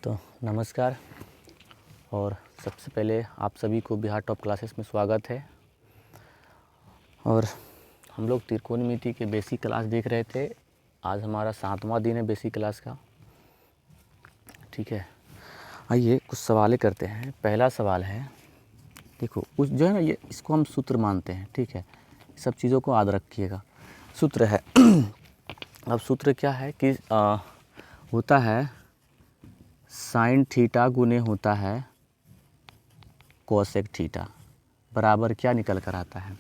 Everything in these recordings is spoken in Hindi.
तो नमस्कार। और सबसे पहले आप सभी को बिहार टॉप क्लासेस में स्वागत है। और हम लोग त्रिकोणमिति के बेसिक क्लास देख रहे थे। आज हमारा 7वां दिन है बेसिक क्लास का। ठीक है, आइए कुछ सवालें करते हैं। पहला सवाल है, देखो उस जो है ना, ये इसको हम सूत्र मानते हैं। ठीक है, सब चीज़ों को याद रखिएगा। सूत्र है अब सूत्र क्या है कि होता है साइन थीटा गुने होता है कोसेक थीटा बराबर क्या निकल कर आता है।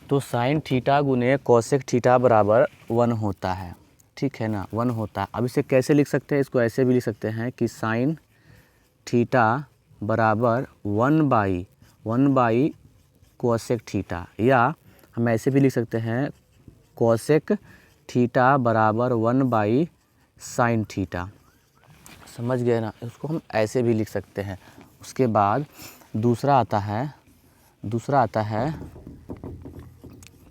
तो साइन थीटा गुने कोसेक थीटा बराबर 1 होता है। ठीक है ना, 1 होता है। अब इसे कैसे लिख सकते हैं? इसको ऐसे भी लिख सकते हैं कि साइन थीटा बराबर 1/1 कोसेक थीटा, या हम ऐसे भी लिख सकते हैं कोसेक थीटा बराबर 1/साइन थीटा। समझ गए ना, उसको हम ऐसे भी लिख सकते हैं। उसके बाद दूसरा आता है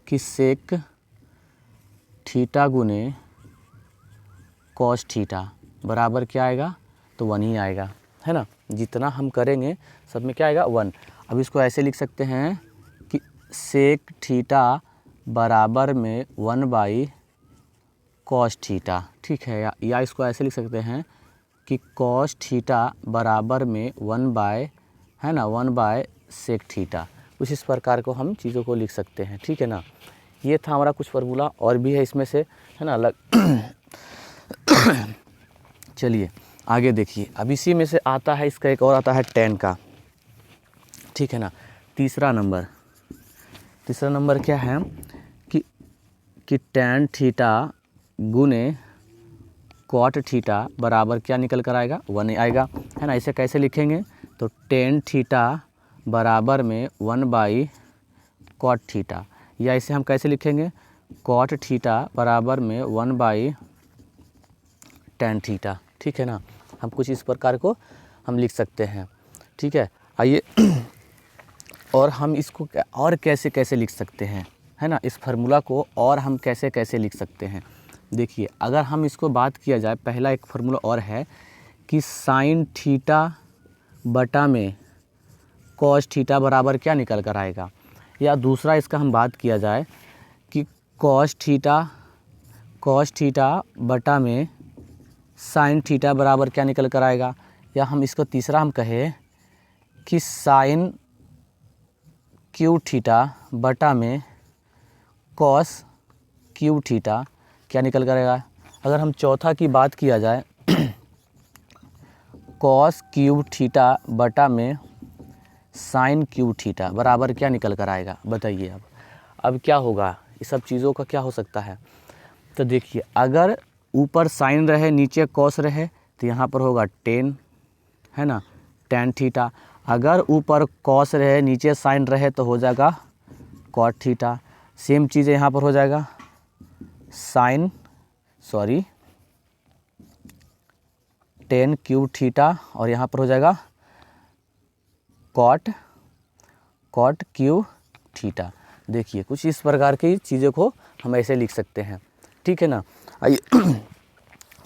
कि सेक थीटा गुने कॉस थीटा बराबर क्या आएगा? तो 1 ही आएगा, है ना। जितना हम करेंगे सब में क्या आएगा? 1। अब इसको ऐसे लिख सकते हैं कि सेक थीटा बराबर में 1/कॉस थीटा। ठीक है, या इसको ऐसे लिख सकते हैं कि कॉस थीटा बराबर में 1/सेक थीटा। कुछ इस प्रकार को हम चीज़ों को लिख सकते हैं। ठीक है ना, ये था हमारा कुछ फार्मूला, और भी है इसमें से, है ना, अलग। चलिए आगे देखिए। अब इसी में से आता है, इसका एक और आता है tan का। ठीक है ना, तीसरा नंबर क्या है कि tan थीटा गुने कॉट थीटा बराबर क्या निकल कर आएगा? 1 आएगा, है ना। इसे कैसे लिखेंगे? तो tan थीटा बराबर में 1/कॉट थीटा, या इसे हम कैसे लिखेंगे? कॉट थीटा बराबर में 1/tan थीटा। ठीक है ना, हम कुछ इस प्रकार को हम लिख सकते हैं। ठीक है, आइए और हम इसको और कैसे लिख सकते हैं, है ना। इस फार्मूला को और हम कैसे लिख सकते हैं? देखिए, अगर हम इसको बात किया जाए, पहला एक फार्मूला और है कि साइन थीटा बटा में कॉस थीटा बराबर क्या निकल कर आएगा। या दूसरा इसका हम बात किया जाए कि कॉस थीटा बटा में साइन थीटा बराबर क्या निकल कर आएगा। या हम इसको तीसरा हम कहें कि साइन क्यू थीटा बटा में कॉस क्यू थीटा क्या निकल कर आएगा। अगर हम चौथा की बात किया जाए, कॉस क्यूब थीटा बटा में साइन क्यूब थीटा बराबर क्या निकल कर आएगा, बताइए। अब क्या होगा? ये सब चीज़ों का क्या हो सकता है? तो देखिए, अगर ऊपर साइन रहे नीचे कॉस रहे तो यहाँ पर होगा टेन, है ना, tan थीटा। अगर ऊपर कॉस रहे नीचे साइन रहे तो हो जाएगा कॉट थीटा। सेम चीज़ यहाँ पर हो जाएगा tan क्यूब थीटा, और यहाँ पर हो जाएगा कॉट क्यूब थीटा। देखिए, कुछ इस प्रकार की चीज़ों को हम ऐसे लिख सकते हैं। ठीक है ना, आइए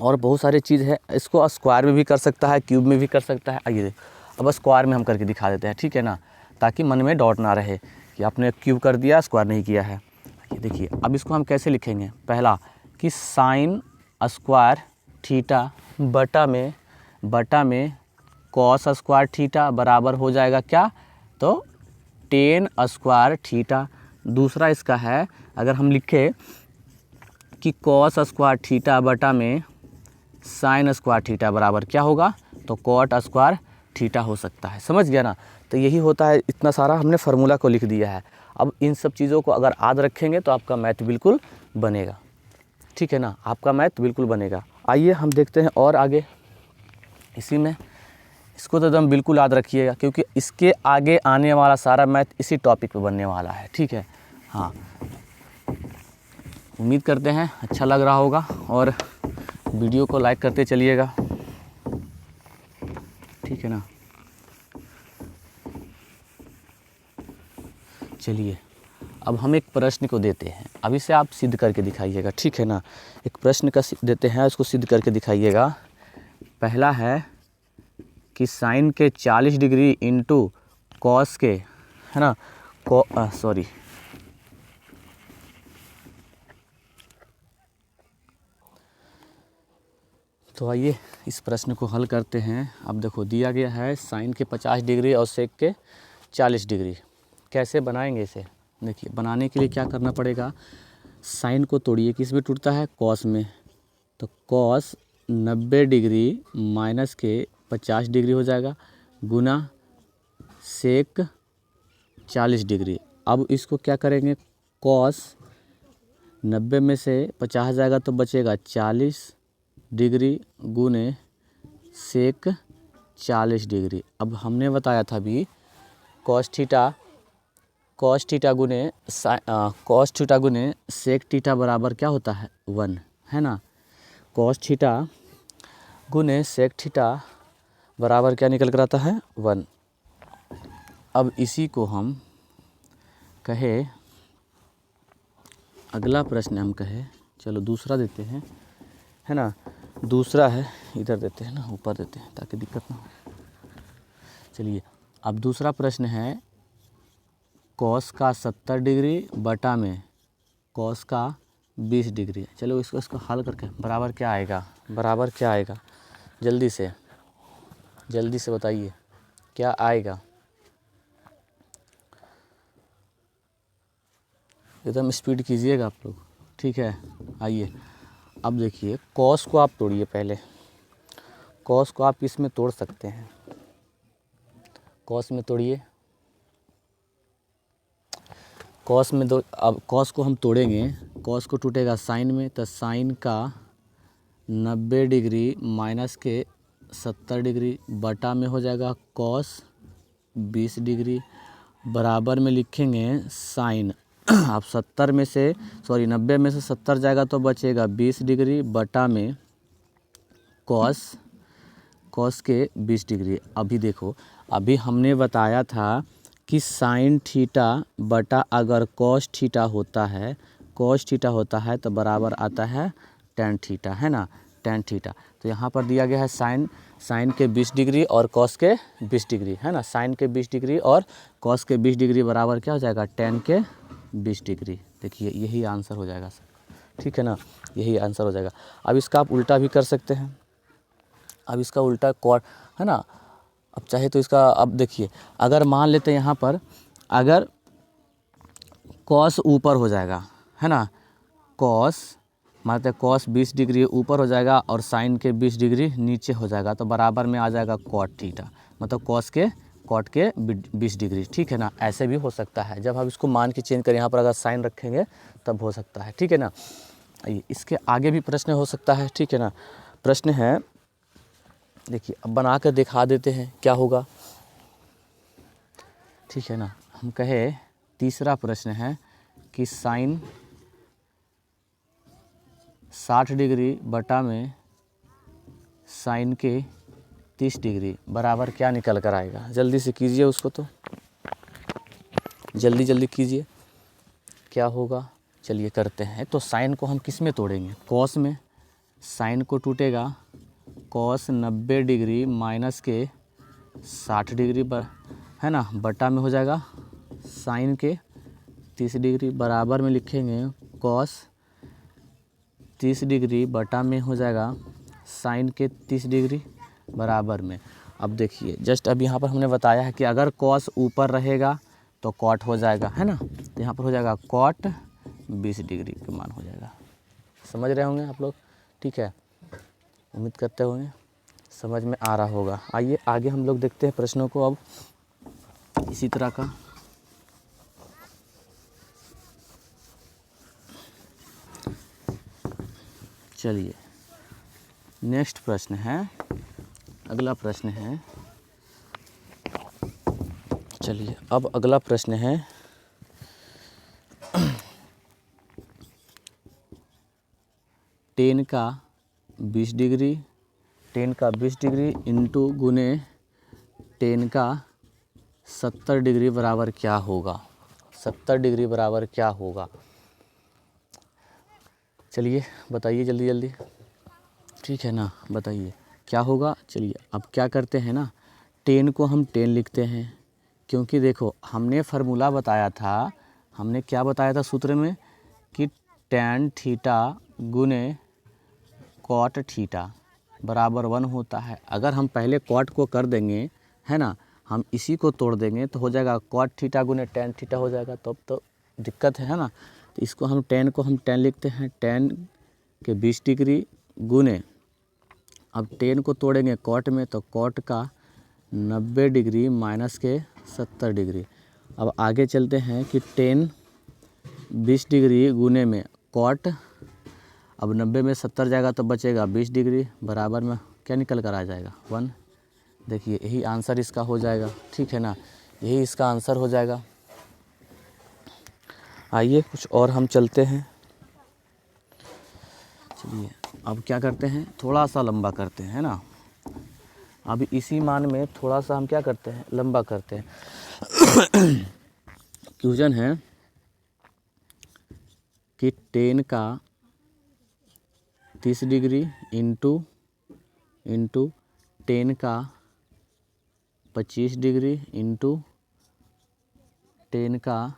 और बहुत सारी चीज़ है। इसको स्क्वायर में भी कर सकता है, क्यूब में भी कर सकता है। आइए अब स्क्वायर में हम करके दिखा देते हैं। ठीक है ना, ताकि मन में डाउट ना रहे कि आपने क्यूब कर दिया, स्क्वायर नहीं किया है। ये देखिए, अब इसको हम कैसे लिखेंगे? पहला कि साइन स्क्वायर थीटा बटा में कॉस स्क्वायर थीटा बराबर हो जाएगा क्या? तो tan स्क्वायर थीटा। दूसरा इसका है, अगर हम लिखें कि कॉस स्क्वायर थीटा बटा में साइन स्क्वायर थीटा बराबर क्या होगा? तो कॉट स्क्वायर थीटा हो सकता है। समझ गया ना। तो यही होता है, इतना सारा हमने फार्मूला को लिख दिया है। अब इन सब चीज़ों को अगर याद रखेंगे तो आपका मैथ बिल्कुल बनेगा। ठीक है ना, आपका मैथ बिल्कुल बनेगा। आइए हम देखते हैं और आगे इसी में। इसको तो एकदम बिल्कुल याद रखिएगा, क्योंकि इसके आगे आने वाला सारा मैथ इसी टॉपिक पे बनने वाला है। ठीक है, हाँ, उम्मीद करते हैं अच्छा लग रहा होगा, और वीडियो को लाइक करते चलिएगा। ठीक है ना, चलिए अब हम एक प्रश्न को देते हैं। अब इसे आप सिद्ध करके दिखाइएगा। ठीक है ना, एक प्रश्न का देते हैं, उसको सिद्ध करके दिखाइएगा। पहला है कि साइन के 40 डिग्री इंटू कॉस के, है ना, सॉरी तो आइए इस प्रश्न को हल करते हैं। अब देखो दिया गया है साइन के 50 डिग्री और सेक के 40 डिग्री। कैसे बनाएंगे इसे? देखिए बनाने के लिए क्या करना पड़ेगा, साइन को तोड़िए, किस में टूटता है, कॉस में। तो कॉस 90 डिग्री माइनस के 50 डिग्री हो जाएगा गुना सेक 40 डिग्री। अब इसको क्या करेंगे, कॉस 90 में से 50 जाएगा तो बचेगा 40 डिग्री गुने सेक 40 डिग्री। अब हमने बताया था अभी कॉस थीटा गुने सेक थीटा बराबर क्या होता है, 1, है ना। कॉस थीटा गुने सेक थीटा बराबर क्या निकल कर आता है, 1। अब इसी को हम कहे, अगला प्रश्न हम कहे, चलो दूसरा देते हैं, है ना। दूसरा है, इधर देते हैं ना, ऊपर देते हैं ताकि दिक्कत ना हो। चलिए अब दूसरा प्रश्न है, कॉस का 70 डिग्री बटा में कॉस का 20 डिग्री। चलो इसको हल करके बराबर क्या आएगा, जल्दी से बताइए क्या आएगा। एकदम स्पीड कीजिएगा आप लोग, ठीक है। आइए अब देखिए कॉस को आप तोड़िए, पहले कॉस को आप किस में तोड़ सकते हैं, कॉस में तोड़िए, कॉस में दो। अब कॉस को हम तोड़ेंगे, कॉस को टूटेगा साइन में, तो साइन का 90 डिग्री माइनस के 70 डिग्री बटा में हो जाएगा कॉस 20 डिग्री, बराबर में लिखेंगे साइन अब 90 में से 70 जाएगा तो बचेगा 20 डिग्री बटा में कॉस के 20 डिग्री। अभी देखो, अभी हमने बताया था कि साइन थीटा बटा अगर कॉस थीटा होता है तो बराबर आता है टेन थीटा, है ना, टेन थीटा। तो यहाँ पर दिया गया है साइन के 20 डिग्री और कॉस के 20 डिग्री, है ना। साइन के 20 डिग्री और कॉस के 20 डिग्री बराबर क्या हो जाएगा, टेन के 20 डिग्री। देखिए यही आंसर हो जाएगा सर, ठीक है ना, यही आंसर हो जाएगा। अब इसका आप उल्टा भी कर सकते हैं, अब इसका उल्टा कॉट, है ना। अब चाहे तो इसका, अब देखिए अगर मान लेते हैं यहाँ पर, अगर कॉस ऊपर हो जाएगा, है ना, कॉस 20 डिग्री ऊपर हो जाएगा और साइन के 20 डिग्री नीचे हो जाएगा, तो बराबर में आ जाएगा कॉट थीटा, मतलब कॉट के 20 डिग्री, ठीक है ना। ऐसे भी हो सकता है, जब हम इसको मान के चेंज करें, यहाँ पर अगर साइन रखेंगे तब हो सकता है, ठीक है ना। इसके आगे भी प्रश्न हो सकता है, ठीक है ना। प्रश्न है, देखिए अब बना कर दिखा देते हैं क्या होगा, ठीक है ना। हम कहे तीसरा प्रश्न है कि साइन 60 डिग्री बटा में साइन के 30 डिग्री बराबर क्या निकल कर आएगा। जल्दी से कीजिए उसको, तो जल्दी कीजिए क्या होगा। चलिए करते हैं। तो साइन को हम किस में तोड़ेंगे, कॉस में। साइन को टूटेगा कॉस 90 डिग्री माइनस के 60 डिग्री पर, है ना, बटा में हो जाएगा साइन के 30 डिग्री, बराबर में लिखेंगे कॉस 30 डिग्री बटा में हो जाएगा साइन के 30 डिग्री बराबर में। अब देखिए जस्ट अब यहाँ पर हमने बताया है कि अगर कॉस ऊपर रहेगा तो कॉट हो जाएगा, है ना। तो यहाँ पर हो जाएगा कॉट 20 डिग्री का मान हो जाएगा। समझ रहे होंगे आप लोग, ठीक है, उम्मीद करते होंगे समझ में आ रहा होगा। आइए आगे हम लोग देखते हैं प्रश्नों को अब इसी तरह का। चलिए नेक्स्ट प्रश्न है, अगला प्रश्न है। चलिए अब अगला प्रश्न है, टेन का 20 डिग्री इंटू गुने टेन का 70 डिग्री बराबर क्या होगा, 70 डिग्री बराबर क्या होगा। चलिए बताइए जल्दी, ठीक है ना, बताइए क्या होगा। चलिए अब क्या करते हैं ना, टेन को हम 10 लिखते हैं, क्योंकि देखो हमने फार्मूला बताया था, हमने क्या बताया था सूत्र में कि tan थीटा गुने cot थीटा बराबर 1 होता है। अगर हम पहले cot को कर देंगे, है ना, हम इसी को तोड़ देंगे तो हो जाएगा cot थीटा गुने tan थीटा हो जाएगा, तब तो दिक्कत है ना। तो इसको हम tan को हम 10 लिखते हैं, tan के 20 डिग्री गुने, अब 10 को तोड़ेंगे cot में तो cot का 90 डिग्री माइनस के 70 डिग्री। अब आगे चलते हैं कि 10 20 डिग्री गुने में cot, अब 90 में 70 जाएगा तो बचेगा 20 डिग्री, बराबर में क्या निकल कर आ जाएगा 1। देखिए यही आंसर इसका हो जाएगा, ठीक है ना, यही इसका आंसर हो जाएगा। आइए कुछ और हम चलते हैं। चलिए अब क्या करते हैं, थोड़ा सा लंबा करते हैं, है ना। अब इसी मान में थोड़ा सा हम क्या करते हैं, लंबा करते हैं। क्वेश्चन है कि 10 का 30 डिग्री इंटू 10 का 25 डिग्री इंटू 10 का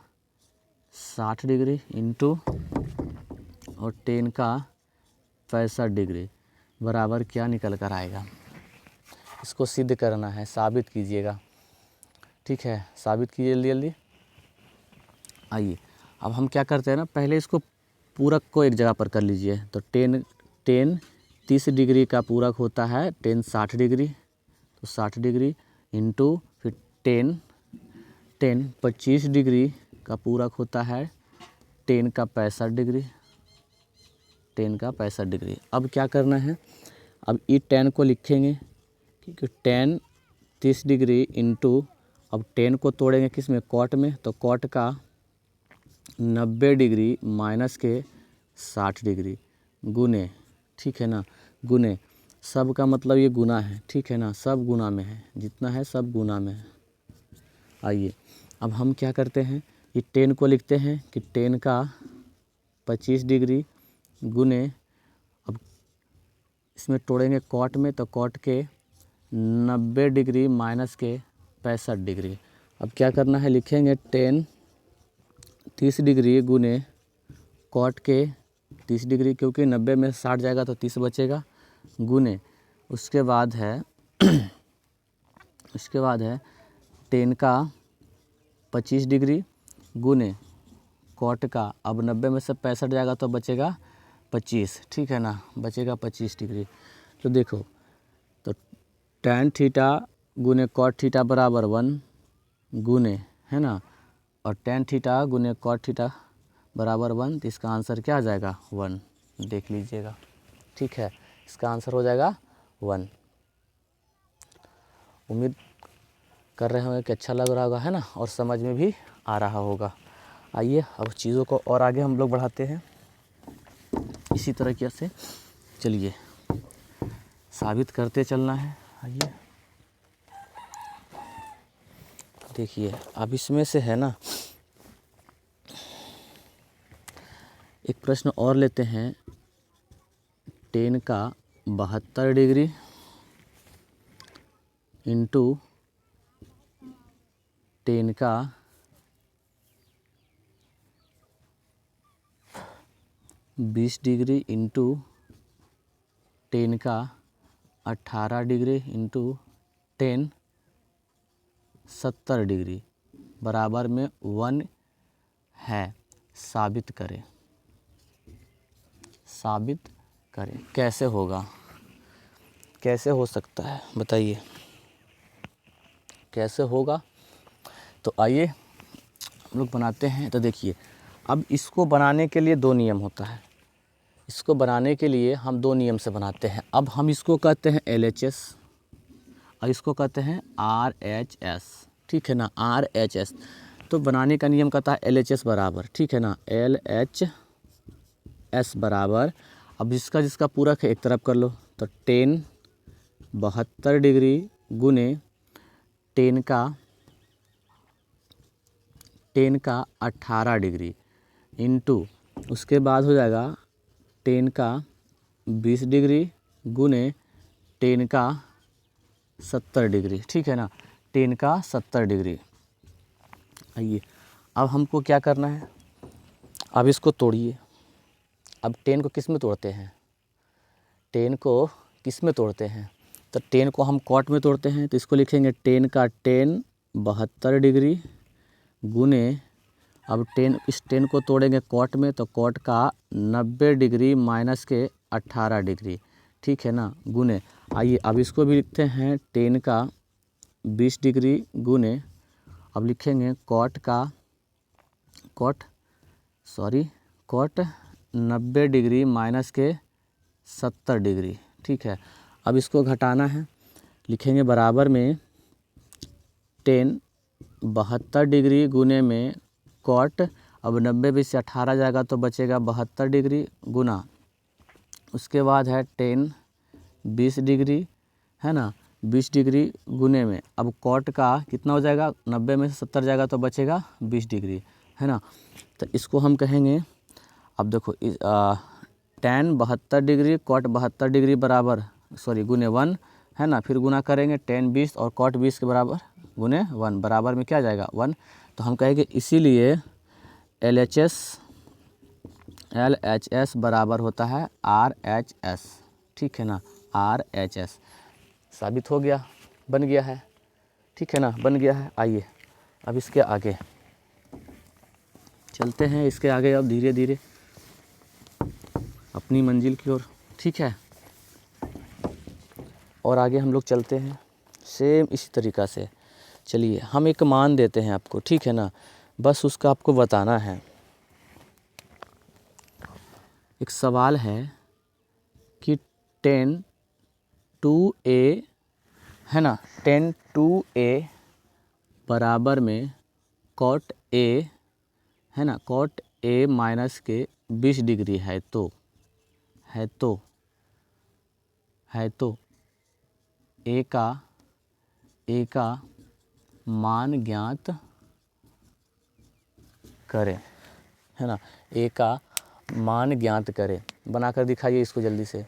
60 डिग्री इंटू और 10 का 65 डिग्री बराबर क्या निकल कर आएगा। इसको सिद्ध करना है, साबित कीजिएगा, ठीक है, साबित कीजिए जल्दी जल्दी। आइए अब हम क्या करते हैं ना, पहले इसको पूरक को एक जगह पर कर लीजिए। तो 10 30 डिग्री का पूरक होता है 10 60 डिग्री, तो 60 डिग्री इंटू फिर 10 25 डिग्री का पूरक होता है 10 का 65 डिग्री, 10 का 65 डिग्री। अब क्या करना है, अब ई 10 को लिखेंगे, क्योंकि 10 30 डिग्री इंटू, अब 10 को तोड़ेंगे किस में, cot में, तो cot का 90 डिग्री माइनस के 60 डिग्री गुने, ठीक है ना, गुने, सब का मतलब ये गुना है, ठीक है ना, सब गुना में है, जितना है सब गुना में है। आइए अब हम क्या करते हैं, ये 10 को लिखते हैं कि 10 का 25 डिग्री गुने, अब इसमें तोड़ेंगे cot में, तो cot के 90 डिग्री माइनस के 65 डिग्री। अब क्या करना है, लिखेंगे 10 30 डिग्री गुने cot के 30 डिग्री, क्योंकि 90 में 60 जाएगा तो 30 बचेगा, गुने उसके बाद है उसके बाद है 10 का 25 डिग्री गुने cot का, अब 90 में से 65 जाएगा तो बचेगा 25, ठीक है ना, बचेगा 25 डिग्री। तो देखो, तो tan थीटा गुने cot थीटा बराबर 1 गुने, है ना, और tan थीटा गुने cot थीटा बराबर 1, तो इसका आंसर क्या आ जाएगा 1, देख लीजिएगा, ठीक है, इसका आंसर हो जाएगा 1। उम्मीद कर रहे होंगे कि अच्छा लग रहा होगा, है ना, और समझ में भी आ रहा होगा। आइए अब चीज़ों को और आगे हम लोग बढ़ाते हैं इसी तरीके से, चलिए साबित करते चलना है। आइए देखिए अब इसमें से है ना, एक प्रश्न और लेते हैं, 10 का 72 डिग्री इंटू 10 का 20 डिग्री इंटू 10 का 18 डिग्री इंटू 10 70 डिग्री बराबर में 1 है, साबित करें। साबित करें कैसे होगा, कैसे हो सकता है बताइए, कैसे होगा। तो आइए हम लोग बनाते हैं। तो देखिए अब इसको बनाने के लिए 2 नियम होता है, इसको बनाने के लिए हम 2 नियम से बनाते हैं। अब हम इसको कहते हैं LHS और इसको कहते हैं RHS, ठीक है ना, RHS। तो बनाने का नियम कहता है LHS बराबर, ठीक है ना, LHS बराबर, अब जिसका जिसका पूरक है एक तरफ कर लो, तो 10 72 डिग्री गुने 10 का 18 डिग्री इंटू, उसके बाद हो जाएगा 10 का 20 डिग्री गुने 10 का 70 डिग्री, ठीक है ना, टेन का 70 डिग्री। आइए अब हमको क्या करना है, अब इसको तोड़िए। अब टेन को किस में तोड़ते हैं, टेन को किस में तोड़ते हैं, तो टेन को हम कॉट में तोड़ते हैं, तो इसको लिखेंगे टेन का 10 72 डिग्री गुने, अब इस 10 को तोड़ेंगे कॉट में, तो कॉट का 90 डिग्री माइनस के 18 डिग्री, ठीक है ना, गुने। आइए अब इसको भी लिखते हैं 10 का 20 डिग्री गुने, अब लिखेंगे कॉट 90 डिग्री माइनस के 70 डिग्री, ठीक है। अब इसको घटाना है, लिखेंगे बराबर में 10 72 डिग्री गुने में कॉट, अब 90 में से 18 जाएगा तो बचेगा 72 डिग्री गुना, उसके बाद है 10 20 डिग्री, है ना, 20 डिग्री गुने में, अब कॉट का कितना हो जाएगा, 90 में से 70 जाएगा तो बचेगा 20 डिग्री, है ना। तो इसको हम कहेंगे, अब देखो tan 72 डिग्री कॉट 72 डिग्री बराबर गुने 1, है ना, फिर गुना करेंगे tan 20 और कॉट 20 के बराबर गुने 1, बराबर में क्या आ जाएगा 1। तो हम कहेंगे इसीलिए LHS बराबर होता है RHS, ठीक है ना, RHS साबित हो गया, बन गया है, ठीक है ना, बन गया है। आइए अब इसके आगे चलते हैं, इसके आगे अब धीरे धीरे अपनी मंजिल की ओर, ठीक है। और आगे हम लोग चलते हैं सेम इसी तरीक़ा से। चलिए हम एक मान देते हैं आपको, ठीक है ना, बस उसका आपको बताना है। एक सवाल है कि 10 2a, है ना, 10 2a बराबर में कॉट a, है ना, कॉट a माइनस के 20 डिग्री है तो a का मान ज्ञात करें, है ना, a का मान ज्ञात करें। बनाकर दिखाइए इसको जल्दी से,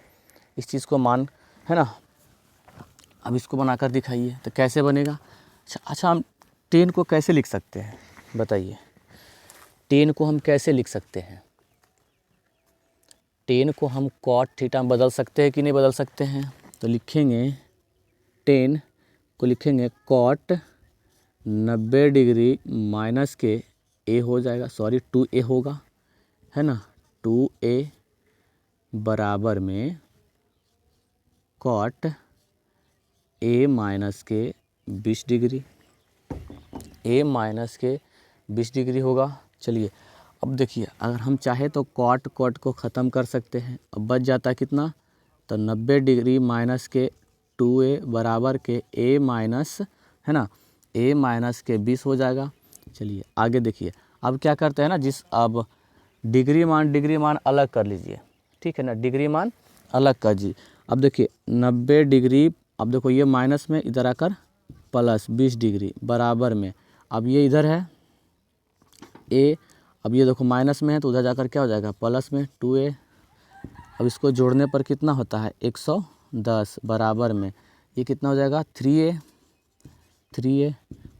इस चीज़ को मान, है ना, अब इसको बनाकर दिखाइए तो कैसे बनेगा। अच्छा हम 10 को कैसे लिख सकते हैं बताइए, 10 को हम कैसे लिख सकते हैं, 10 को हम कॉट थीटा में बदल सकते हैं कि नहीं बदल सकते हैं, तो लिखेंगे 10 को लिखेंगे कॉट 90 डिग्री माइनस के a हो जाएगा, 2a होगा, है ना, 2a बराबर में कॉट a माइनस के 20 डिग्री, a माइनस के 20 डिग्री होगा। चलिए अब देखिए, अगर हम चाहे तो कॉट को ख़त्म कर सकते हैं, अब बच जाता है कितना, तो 90 डिग्री माइनस के 2a बराबर के a माइनस, है ना, a माइनस के 20 हो जाएगा। चलिए आगे देखिए, अब क्या करते हैं ना, अब डिग्री मान अलग कर लीजिए, ठीक है ना, डिग्री मान अलग कर दीजिए। अब देखिए 90 डिग्री, अब देखो ये माइनस में इधर आकर प्लस 20 डिग्री बराबर में, अब ये इधर है a, अब ये देखो माइनस में है तो उधर जाकर क्या हो जाएगा प्लस में 2a, अब इसको जोड़ने पर कितना होता है 110 बराबर में ये कितना हो जाएगा 3a,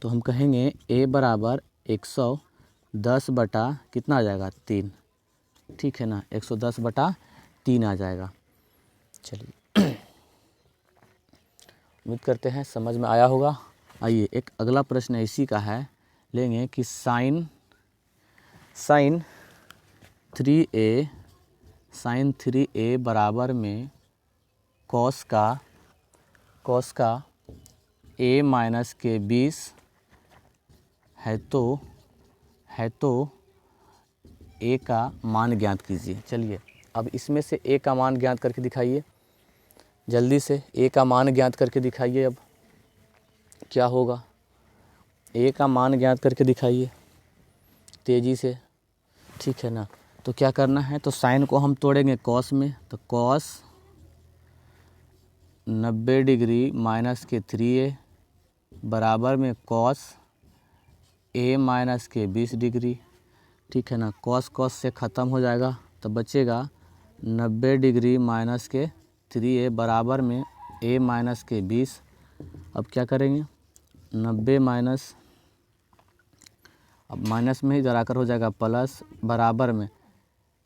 तो हम कहेंगे a बराबर 110 बटा कितना आ जाएगा 3, ठीक है ना, 110 बटा 3 आ जाएगा। चलिए उम्मीद करते हैं समझ में आया होगा। आइए एक अगला प्रश्न इसी का है, लेंगे कि साइन 3a बराबर में कॉस का a माइनस के 20 है तो a का मान ज्ञात कीजिए। चलिए अब इसमें से a का मान ज्ञात करके दिखाइए, जल्दी से a का मान ज्ञात करके दिखाइए। अब क्या होगा, a का मान ज्ञात करके दिखाइए तेज़ी से, ठीक है ना। तो क्या करना है, तो साइन को हम तोड़ेंगे कॉस में, तो कॉस 90 डिग्री माइनस के 3a बराबर में कॉस a माइनस के 20 डिग्री, ठीक है ना, कॉस से ख़त्म हो जाएगा तो बचेगा 90 डिग्री माइनस के 3a बराबर में a माइनस के 20, अब क्या करेंगे, 90 माइनस, अब माइनस में ही इधर आकर हो जाएगा प्लस, बराबर में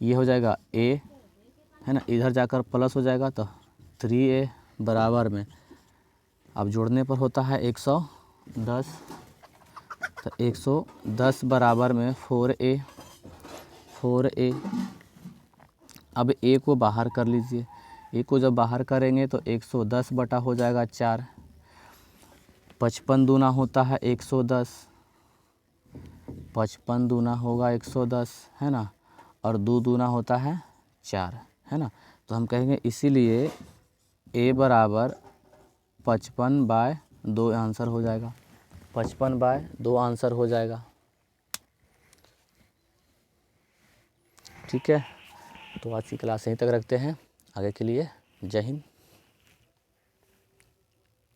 ये हो जाएगा a है ना, इधर जाकर प्लस हो जाएगा तो 3a बराबर में, अब जोड़ने पर होता है 110, तो 110 बराबर में 4a, अब a को बाहर कर लीजिए, a को जब बाहर करेंगे तो 110 बटा हो जाएगा 4, 55 दूना होता है 110, 55 दूना होगा 110 है ना, और 2 दूना होता है 4 है ना। तो हम कहेंगे इसीलिए a बराबर 55/2 आंसर हो जाएगा, 55/2 आंसर हो जाएगा। ठीक है, तो आज की क्लास यहीं तक रखते हैं, आगे के लिए जय हिंद।